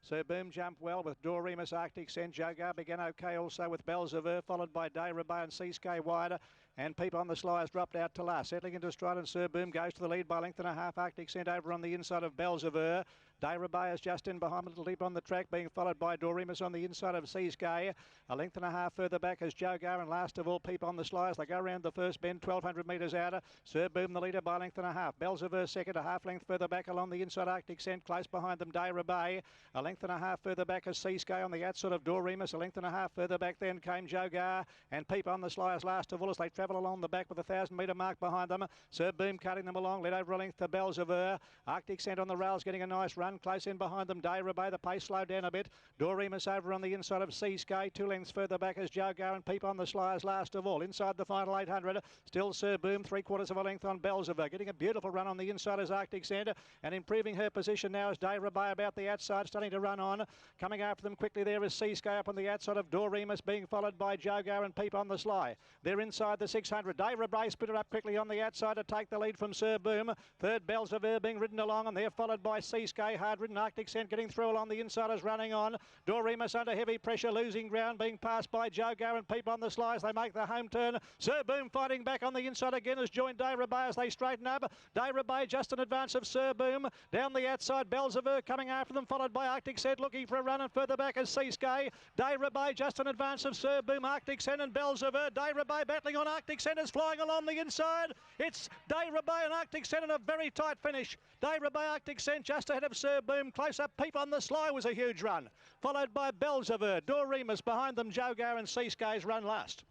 Sir Boom jumped well with Doremus, Arctic Scent. Jogar began okay also with Bells of Earth, followed by Day Rabat and Seascape wider. And Peep on the Sly has dropped out to last. Settling into stride, and Sir Boom goes to the lead by a length and a half. Arctic Scent over on the inside of Bells of Earth. Day Rabat is just in behind, a little deep on the track, being followed by Doremus on the inside of Seascape. A length and a half further back is Jogar, and last of all Peep on the Sly as they go around the first bend, 1,200 metres outer. Sir Boom the leader by a length and a half. Bells of Earth second, a half length further back along the inside. Arctic Scent close behind them. Day Rabat a length and a half further back is Seascape on the outside of Doremus. A length and a half further back then came Jogar, and Peep on the Sly as last of all as they travel along the back with a 1,000-metre mark behind them. Sir Boom cutting them along, led over a length to Bells of Earth. Arctic Scent on the rails getting a nice run, close in behind them. Day Rabat, the pace slowed down a bit. Doremus over on the inside of Seascape, 2 lengths further back as Jogar, and Peep on the Sly as last of all. Inside the final 800, still Sir Boom, 3/4 of a length on Bells of Earth, getting a beautiful run on the inside as Arctic Scent, and improving her position now as Day Rabat about the outside, starting to run on. Coming after them quickly there is Seascape up on the outside of Doremus, being followed by Jogar and Peep on the Sly. They're inside the 600. Day Rabat split it up quickly on the outside to take the lead from Sir Boom. Third, Bells of Earth being ridden along, and they're followed by Seascape, hard ridden. Arctic Scent getting through along the inside as running on. Doremus under heavy pressure, losing ground, being passed by Jogar and Peep on the Sly as they make the home turn. Sir Boom fighting back on the inside again has joined Day Rabat as they straighten up. Day Rabat just in advance of Sir Boom. Down the outside, Bells of Earth coming after them, followed by Arctic Scent looking for a run, and further back is Seascape. Day Rabat just in advance of Sir Boom, Arctic Scent and Bells of Earth. Day Rabat battling on. Arctic Scent is flying along the inside. It's Day Rabat and Arctic Scent in a very tight finish. Day Rabat, Arctic Scent just ahead of Sir Boom. Close up, Peep on the Sly was a huge run, followed by Bells of Earth. Doremus behind them, Jogar and Seascape's run last.